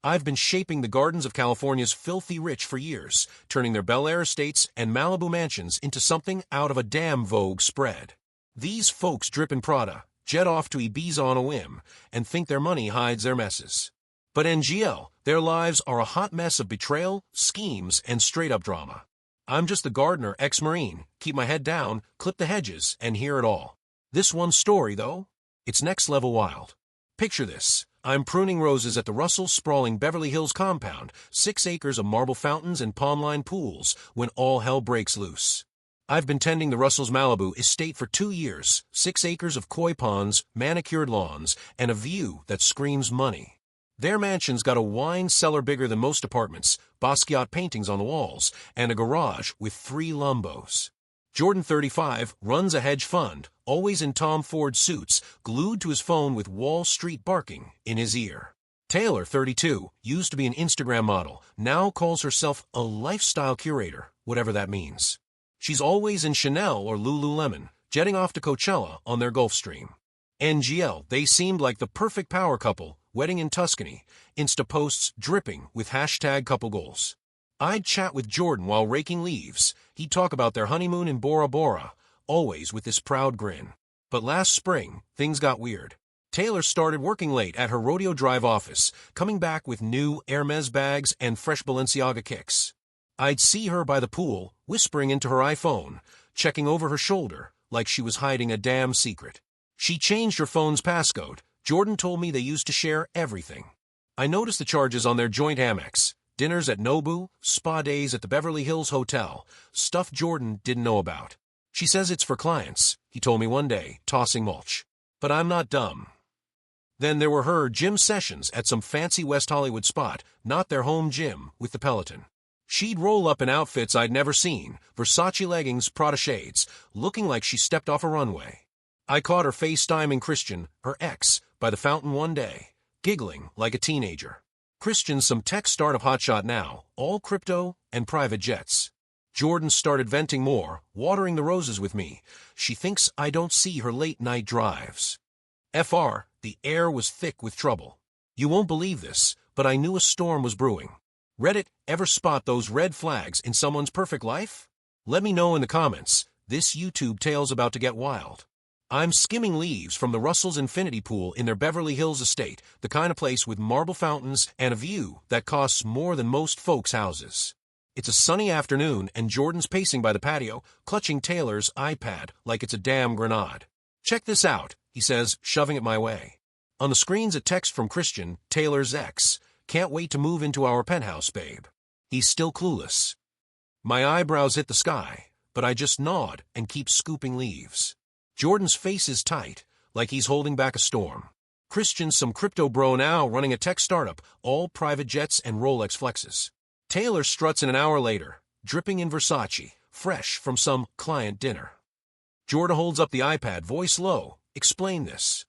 I've been shaping the gardens of California's filthy rich for years, turning their Bel Air estates and Malibu mansions into something out of a damn Vogue spread. These folks drip in Prada, jet off to Ibiza on a whim, and think their money hides their messes. But NGL, their lives are a hot mess of betrayal, schemes, and straight-up drama. I'm just the gardener ex-Marine, keep my head down, clip the hedges, and hear it all. This one story, though, it's next-level wild. Picture this. I'm pruning roses at the Russells sprawling Beverly Hills compound, 6 acres of marble fountains and palm-lined pools, when all hell breaks loose. I've been tending the Russells Malibu estate for 2 years, 6 acres of koi ponds, manicured lawns, and a view that screams money. Their mansion's got a wine cellar bigger than most apartments, Basquiat paintings on the walls, and a garage with 3 Lumbos. Jordan, 35, runs a hedge fund, always in Tom Ford suits, glued to his phone with Wall Street barking in his ear. Taylor, 32, used to be an Instagram model, now calls herself a lifestyle curator, whatever that means. She's always in Chanel or Lululemon, jetting off to Coachella on their Gulfstream. NGL, they seemed like the perfect power couple, wedding in Tuscany, Insta posts dripping with #couple goals. I'd chat with Jordan while raking leaves. He'd talk about their honeymoon in Bora Bora, always with this proud grin. But last spring, things got weird. Taylor started working late at her Rodeo Drive office, coming back with new Hermes bags and fresh Balenciaga kicks. I'd see her by the pool, whispering into her iPhone, checking over her shoulder like she was hiding a damn secret. She changed her phone's passcode. Jordan told me they used to share everything. I noticed the charges on their joint Amex. Dinners at Nobu, spa days at the Beverly Hills Hotel, stuff Jordan didn't know about. She says it's for clients, he told me one day, tossing mulch. But I'm not dumb. Then there were her gym sessions at some fancy West Hollywood spot, not their home gym, with the Peloton. She'd roll up in outfits I'd never seen, Versace leggings, Prada shades, looking like she stepped off a runway. I caught her FaceTiming Christian, her ex, by the fountain one day, giggling like a teenager. Christian's some tech startup hotshot now, all crypto and private jets. Jordan started venting more, watering the roses with me. She thinks I don't see her late-night drives. FR, the air was thick with trouble. You won't believe this, but I knew a storm was brewing. Reddit, ever spot those red flags in someone's perfect life? Let me know in the comments. This YouTube tale's about to get wild. I'm skimming leaves from the Russells infinity pool in their Beverly Hills estate, the kind of place with marble fountains and a view that costs more than most folks' houses. It's a sunny afternoon and Jordan's pacing by the patio, clutching Taylor's iPad like it's a damn grenade. Check this out, he says, shoving it my way. On the screen's a text from Christian, Taylor's ex. Can't wait to move into our penthouse, babe. He's still clueless. My eyebrows hit the sky, but I just nod and keep scooping leaves. Jordan's face is tight, like he's holding back a storm. Christian's some crypto bro now running a tech startup, all private jets and Rolex flexes. Taylor struts in an hour later, dripping in Versace, fresh from some client dinner. Jordan holds up the iPad, voice low, explain this.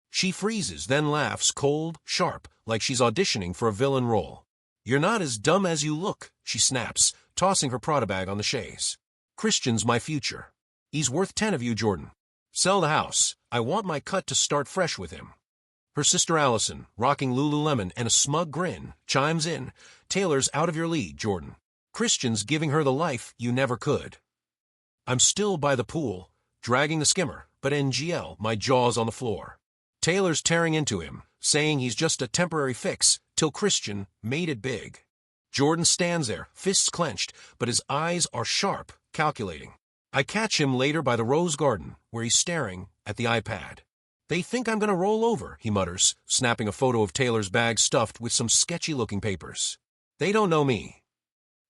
She freezes, then laughs, cold, sharp, like she's auditioning for a villain role. You're not as dumb as you look, she snaps, tossing her Prada bag on the chaise. Christian's my future. He's worth 10 of you, Jordan. Sell the house. I want my cut to start fresh with him. Her sister Allison, rocking Lululemon and a smug grin, chimes in. Taylor's out of your league, Jordan. Christian's giving her the life you never could. I'm still by the pool, dragging the skimmer, but NGL, my jaw's on the floor. Taylor's tearing into him, saying he's just a temporary fix, till Christian made it big. Jordan stands there, fists clenched, but his eyes are sharp, calculating. I catch him later by the rose garden, where he's staring at the iPad. They think I'm going to roll over, he mutters, snapping a photo of Taylor's bag stuffed with some sketchy-looking papers. They don't know me.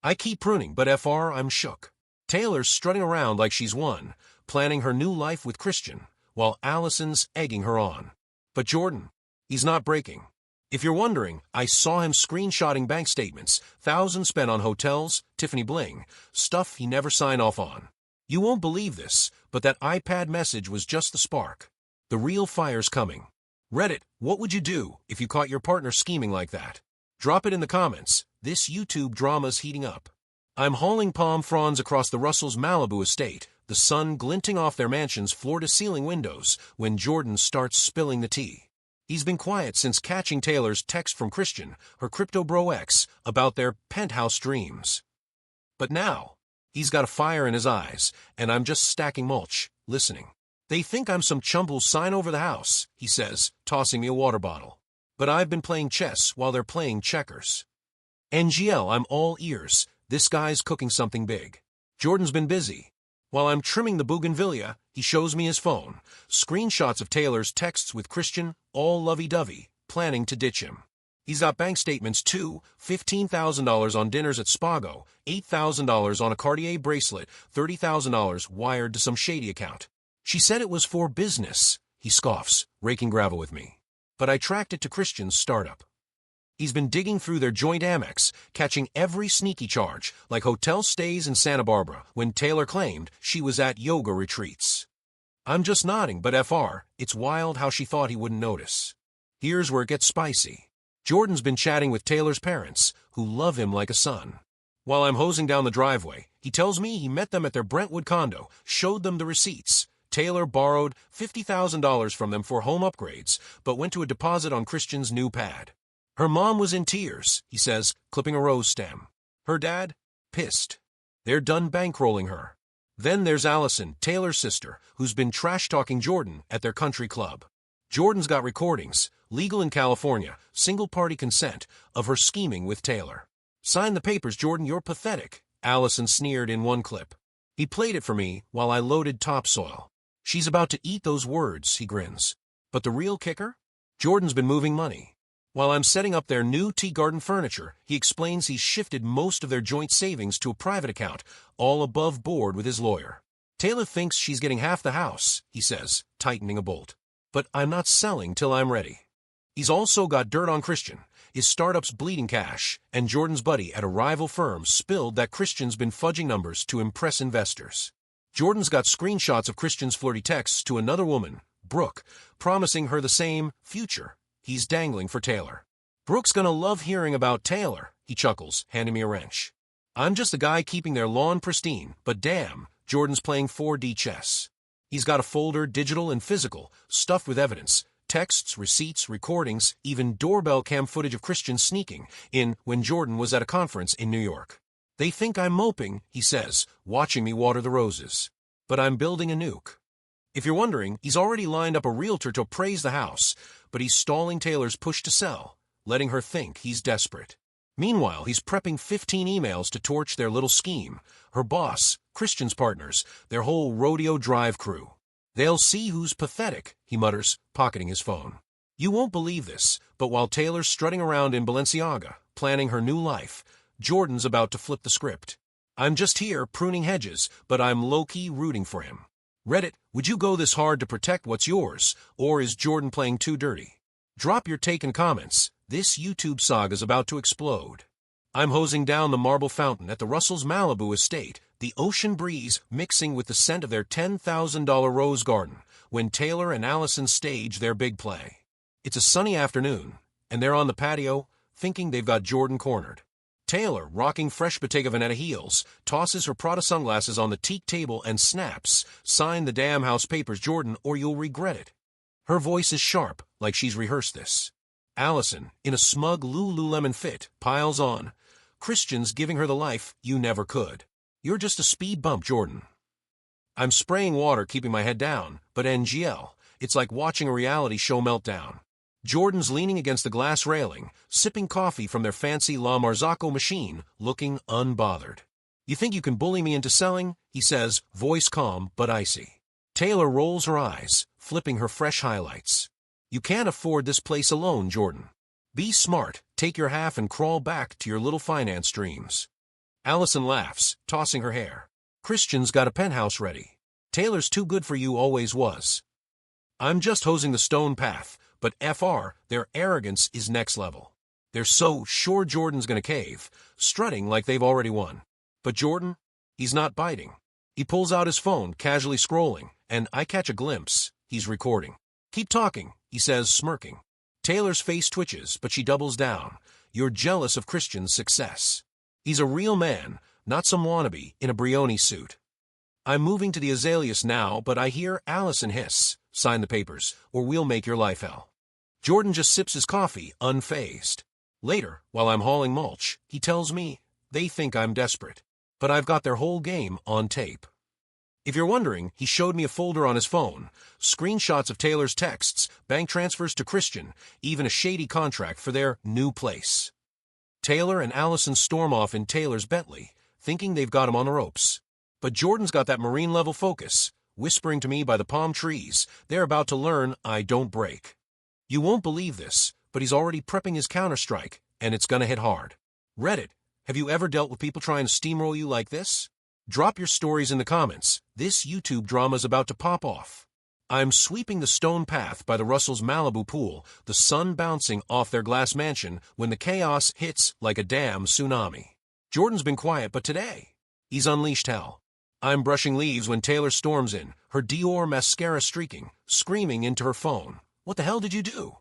I keep pruning, but FR, I'm shook. Taylor's strutting around like she's won, planning her new life with Christian, while Allison's egging her on. But Jordan, he's not breaking. If you're wondering, I saw him screenshotting bank statements, thousands spent on hotels, Tiffany bling, stuff he never signed off on. You won't believe this, but that iPad message was just the spark. The real fire's coming. Reddit, what would you do if you caught your partner scheming like that? Drop it in the comments. This YouTube drama's heating up. I'm hauling palm fronds across the Russells Malibu estate, the sun glinting off their mansion's floor-to-ceiling windows, when Jordan starts spilling the tea. He's been quiet since catching Taylor's text from Christian, her crypto bro ex, about their penthouse dreams. But now, he's got a fire in his eyes, and I'm just stacking mulch, listening. They think I'm some chump who'll sign over the house, he says, tossing me a water bottle. But I've been playing chess while they're playing checkers. NGL, I'm all ears. This guy's cooking something big. Jordan's been busy. While I'm trimming the bougainvillea, he shows me his phone. Screenshots of Taylor's texts with Christian, all lovey-dovey, planning to ditch him. He's got bank statements too, $15,000 on dinners at Spago, $8,000 on a Cartier bracelet, $30,000 wired to some shady account. She said it was for business, he scoffs, raking gravel with me. But I tracked it to Christian's startup. He's been digging through their joint Amex, catching every sneaky charge, like hotel stays in Santa Barbara, when Taylor claimed she was at yoga retreats. I'm just nodding, but FR, it's wild how she thought he wouldn't notice. Here's where it gets spicy. Jordan's been chatting with Taylor's parents, who love him like a son. While I'm hosing down the driveway, he tells me he met them at their Brentwood condo, showed them the receipts. Taylor borrowed $50,000 from them for home upgrades, but went to a deposit on Christian's new pad. Her mom was in tears, he says, clipping a rose stem. Her dad? Pissed. They're done bankrolling her. Then there's Allison, Taylor's sister, who's been trash-talking Jordan at their country club. Jordan's got recordings, legal in California, single-party consent, of her scheming with Taylor. Sign the papers, Jordan, you're pathetic, Allison sneered in one clip. He played it for me while I loaded topsoil. She's about to eat those words, he grins. But the real kicker? Jordan's been moving money. While I'm setting up their new tea garden furniture, he explains he's shifted most of their joint savings to a private account, all above board with his lawyer. Taylor thinks she's getting half the house, he says, tightening a bolt. But I'm not selling till I'm ready. He's also got dirt on Christian. His startup's bleeding cash, and Jordan's buddy at a rival firm spilled that Christian's been fudging numbers to impress investors. Jordan's got screenshots of Christian's flirty texts to another woman, Brooke, promising her the same future he's dangling for Taylor. Brooke's gonna love hearing about Taylor, he chuckles, handing me a wrench. I'm just a guy keeping their lawn pristine, but damn, Jordan's playing 4D chess. He's got a folder, digital and physical, stuffed with evidence, texts, receipts, recordings, even doorbell cam footage of Christian sneaking in when Jordan was at a conference in New York. They think I'm moping, he says, watching me water the roses. But I'm building a nuke. If you're wondering, he's already lined up a realtor to appraise the house, but he's stalling Taylor's push to sell, letting her think he's desperate. Meanwhile, he's prepping 15 emails to torch their little scheme, her boss, Christian's partners, their whole rodeo drive crew. They'll see who's pathetic, he mutters, pocketing his phone. You won't believe this, but while Taylor's strutting around in Balenciaga, planning her new life, Jordan's about to flip the script. I'm just here pruning hedges, but I'm low-key rooting for him. Reddit, would you go this hard to protect what's yours, or is Jordan playing too dirty? Drop your take in comments. This YouTube saga's about to explode. I'm hosing down the marble fountain at the Russells Malibu estate, the ocean breeze mixing with the scent of their $10,000 rose garden, when Taylor and Allison stage their big play. It's a sunny afternoon, and they're on the patio, thinking they've got Jordan cornered. Taylor, rocking fresh Bottega Veneta heels, tosses her Prada sunglasses on the teak table and snaps, "Sign the damn house papers, Jordan, or you'll regret it." Her voice is sharp, like she's rehearsed this. Allison, in a smug Lululemon fit, piles on. Christian's giving her the life you never could. You're just a speed bump, Jordan. I'm spraying water, keeping my head down, but NGL, it's like watching a reality show meltdown. Jordan's leaning against the glass railing, sipping coffee from their fancy La Marzocco machine, looking unbothered. You think you can bully me into selling? He says, voice calm but icy. Taylor rolls her eyes, flipping her fresh highlights. You can't afford this place alone, Jordan. Be smart, take your half and crawl back to your little finance dreams. Allison laughs, tossing her hair. Christian's got a penthouse ready. Taylor's too good for you, always was. I'm just hosing the stone path, but FR, their arrogance is next level. They're so sure Jordan's gonna cave, strutting like they've already won. But Jordan, he's not biting. He pulls out his phone, casually scrolling, and I catch a glimpse. He's recording. Keep talking, he says, smirking. Taylor's face twitches, but she doubles down. You're jealous of Christian's success. He's a real man, not some wannabe in a Brioni suit. I'm moving to the azaleas now, but I hear Allison hiss, sign the papers, or we'll make your life hell. Jordan just sips his coffee, unfazed. Later, while I'm hauling mulch, he tells me, they think I'm desperate. But I've got their whole game on tape. If you're wondering, he showed me a folder on his phone, screenshots of Taylor's texts, bank transfers to Christian, even a shady contract for their new place. Taylor and Allison storm off in Taylor's Bentley, thinking they've got him on the ropes. But Jordan's got that Marine-level focus, whispering to me by the palm trees, they're about to learn I don't break. You won't believe this, but he's already prepping his counterstrike, and it's gonna hit hard. Reddit, have you ever dealt with people trying to steamroll you like this? Drop your stories in the comments. This YouTube drama's about to pop off. I'm sweeping the stone path by the Russells Malibu pool, the sun bouncing off their glass mansion when the chaos hits like a damn tsunami. Jordan's been quiet, but today, he's unleashed hell. I'm brushing leaves when Taylor storms in, her Dior mascara streaking, screaming into her phone. What the hell did you do?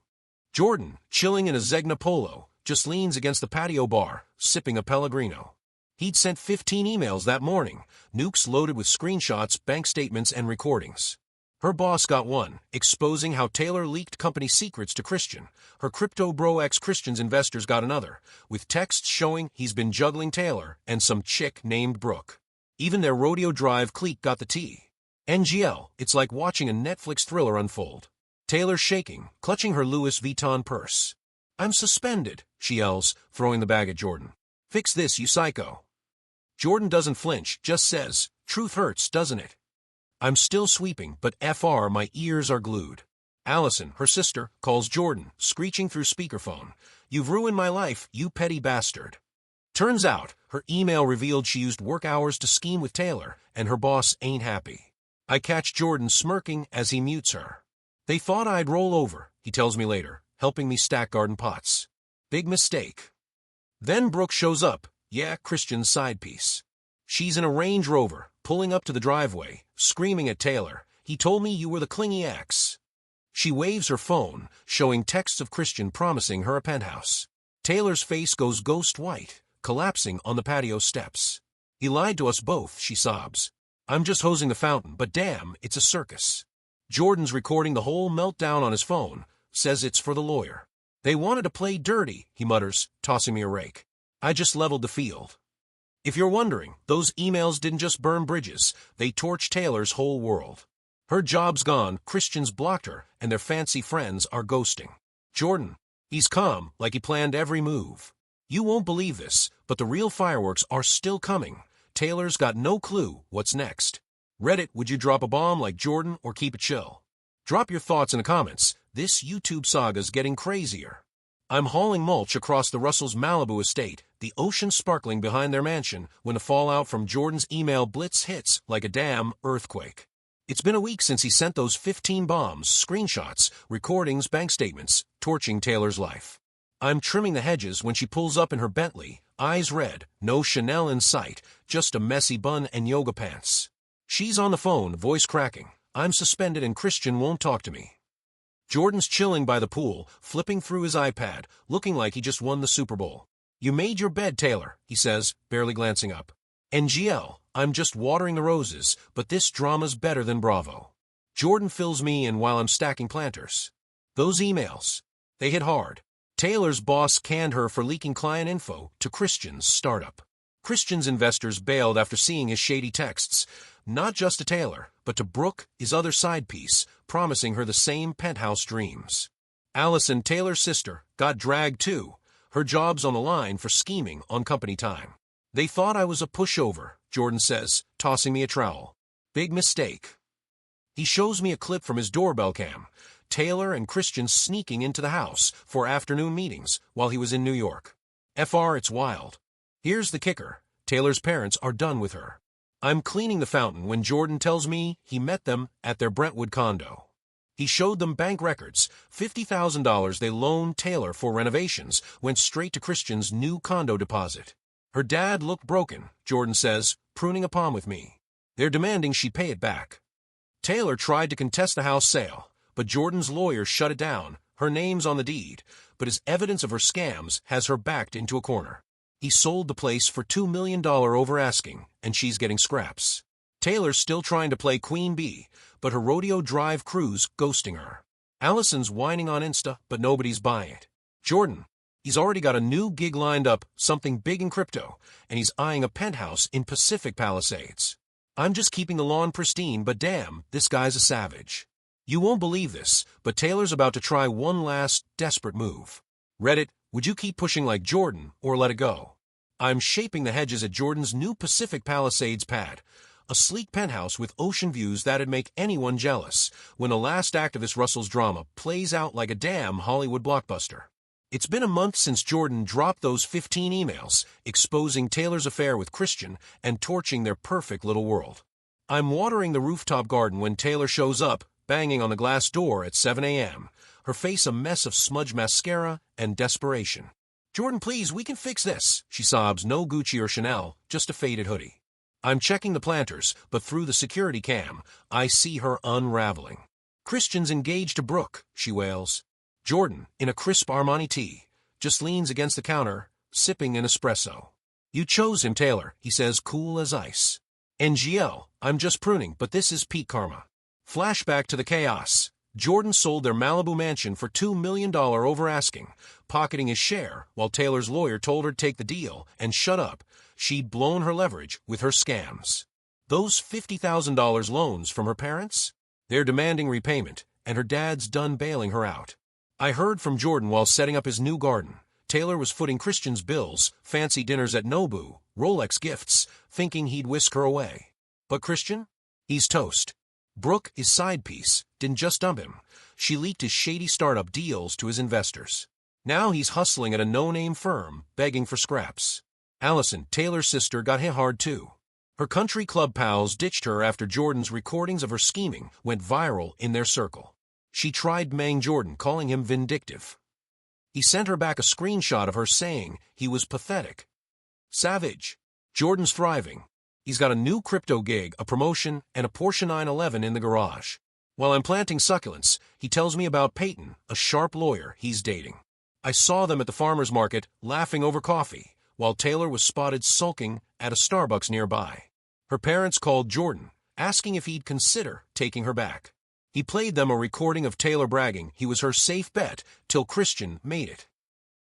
Jordan, chilling in a Zegna polo, just leans against the patio bar, sipping a Pellegrino. He'd sent 15 emails that morning, nukes loaded with screenshots, bank statements, and recordings. Her boss got one, exposing how Taylor leaked company secrets to Christian. Her crypto bro ex-Christian's investors got another, with texts showing he's been juggling Taylor and some chick named Brooke. Even their Rodeo Drive clique got the tea. NGL, it's like watching a Netflix thriller unfold. Taylor's shaking, clutching her Louis Vuitton purse. I'm suspended, she yells, throwing the bag at Jordan. Fix this, you psycho. Jordan doesn't flinch, just says, truth hurts, doesn't it? I'm still sweeping, but FR, my ears are glued. Allison, her sister, calls Jordan, screeching through speakerphone. You've ruined my life, you petty bastard. Turns out, her email revealed she used work hours to scheme with Taylor, and her boss ain't happy. I catch Jordan smirking as he mutes her. They thought I'd roll over, he tells me later, helping me stack garden pots. Big mistake. Then Brooke shows up, Christian's side piece. She's in a Range Rover, pulling up to the driveway, screaming at Taylor, he told me you were the clingy ex. She waves her phone, showing texts of Christian promising her a penthouse. Taylor's face goes ghost white, collapsing on the patio steps. He lied to us both, she sobs. I'm just hosing the fountain, but damn, it's a circus. Jordan's recording the whole meltdown on his phone, says it's for the lawyer. They wanted to play dirty, he mutters, tossing me a rake. I just leveled the field. If you're wondering, those emails didn't just burn bridges, they torched Taylor's whole world. Her job's gone, Christian's blocked her, and their fancy friends are ghosting. Jordan, he's calm, like he planned every move. You won't believe this, but the real fireworks are still coming. Taylor's got no clue what's next. Reddit, would you drop a bomb like Jordan or keep it chill? Drop your thoughts in the comments. This YouTube saga's getting crazier. I'm hauling mulch across the Russells Malibu estate, the ocean sparkling behind their mansion, when the fallout from Jordan's email blitz hits like a damn earthquake. It's been a week since he sent those 15 bombs, screenshots, recordings, bank statements, torching Taylor's life. I'm trimming the hedges when she pulls up in her Bentley, eyes red, no Chanel in sight, just a messy bun and yoga pants. She's on the phone, voice cracking. I'm suspended and Christian won't talk to me. Jordan's chilling by the pool, flipping through his iPad, looking like he just won the Super Bowl. You made your bed, Taylor, he says, barely glancing up. NGL, I'm just watering the roses, but this drama's better than Bravo. Jordan fills me in while I'm stacking planters. Those emails, they hit hard. Taylor's boss canned her for leaking client info to Christian's startup. Christian's investors bailed after seeing his shady texts, not just to Taylor, but to Brooke, his other side piece, promising her the same penthouse dreams. Allison, Taylor's sister, got dragged too. Her job's on the line for scheming on company time. They thought I was a pushover, Jordan says, tossing me a trowel. Big mistake. He shows me a clip from his doorbell cam. Taylor and Christian sneaking into the house for afternoon meetings while he was in New York. FR, it's wild. Here's the kicker. Taylor's parents are done with her. I'm cleaning the fountain when Jordan tells me he met them at their Brentwood condo. He showed them bank records. $50,000 they loaned Taylor for renovations went straight to Christian's new condo deposit. Her dad looked broken, Jordan says, pruning a palm with me. They're demanding she pay it back. Taylor tried to contest the house sale, but Jordan's lawyer shut it down. Her name's on the deed, but as evidence of her scams has her backed into a corner. He sold the place for $2 million over asking, and she's getting scraps. Taylor's still trying to play Queen Bee, but her Rodeo Drive crew's ghosting her. Allison's whining on Insta, but nobody's buying it. Jordan, he's already got a new gig lined up, something big in crypto, and he's eyeing a penthouse in Pacific Palisades. I'm just keeping the lawn pristine, but damn, this guy's a savage. You won't believe this, but Taylor's about to try one last, desperate move. Reddit, would you keep pushing like Jordan, or let it go? I'm shaping the hedges at Jordan's new Pacific Palisades pad, a sleek penthouse with ocean views that'd make anyone jealous, when the last act of this Russells drama plays out like a damn Hollywood blockbuster. It's been a month since Jordan dropped those 15 emails, exposing Taylor's affair with Christian and torching their perfect little world. I'm watering the rooftop garden when Taylor shows up, banging on the glass door at 7 a.m., her face a mess of smudge mascara and desperation. Jordan, please, we can fix this, she sobs, no Gucci or Chanel, just a faded hoodie. I'm checking the planters, but through the security cam, I see her unraveling. Christian's engaged to Brooke, she wails. Jordan, in a crisp Armani tee, just leans against the counter, sipping an espresso. You chose him, Taylor, he says, cool as ice. NGL, I'm just pruning, but this is peak karma. Flashback to the chaos. Jordan sold their Malibu mansion for $2 million over asking, pocketing his share, while Taylor's lawyer told her to take the deal and shut up. She'd blown her leverage with her scams. Those $50,000 loans from her parents? They're demanding repayment, and her dad's done bailing her out. I heard from Jordan while setting up his new garden. Taylor was footing Christian's bills, fancy dinners at Nobu, Rolex gifts, thinking he'd whisk her away. But Christian? He's toast. Brooke, his side piece, didn't just dump him. She leaked his shady startup deals to his investors. Now he's hustling at a no-name firm, begging for scraps. Allison, Taylor's sister, got hit hard too. Her country club pals ditched her after Jordan's recordings of her scheming went viral in their circle. She tried Mang Jordan, calling him vindictive. He sent her back a screenshot of her saying he was pathetic. Savage. Jordan's thriving. He's got a new crypto gig, a promotion, and a Porsche 911 in the garage. While I'm planting succulents, he tells me about Peyton, a sharp lawyer he's dating. I saw them at the farmer's market, laughing over coffee, while Taylor was spotted sulking at a Starbucks nearby. Her parents called Jordan, asking if he'd consider taking her back. He played them a recording of Taylor bragging he was her safe bet till Christian made it.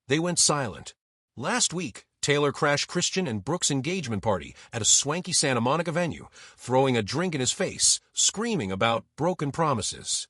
They went silent. Last week, Taylor crashed Christian and Brooke's engagement party at a swanky Santa Monica venue, throwing a drink in his face, screaming about broken promises.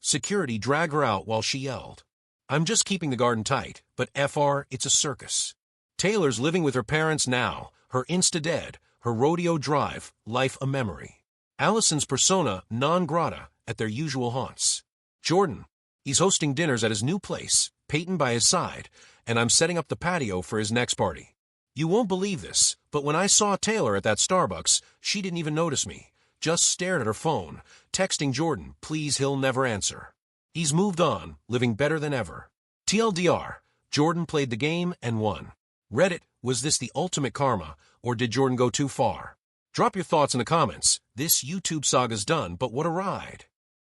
Security dragged her out while she yelled, I'm just keeping the garden tight, but FR, it's a circus. Taylor's living with her parents now, her Insta dead, her rodeo drive, life a memory. Allison's persona non grata at their usual haunts. Jordan, he's hosting dinners at his new place, Peyton by his side, and I'm setting up the patio for his next party. You won't believe this, but when I saw Taylor at that Starbucks, she didn't even notice me, just stared at her phone, texting Jordan, please he'll never answer. He's moved on, living better than ever. TLDR, Jordan played the game and won. Reddit, was this the ultimate karma, or did Jordan go too far? Drop your thoughts in the comments. This YouTube saga's done, but what a ride.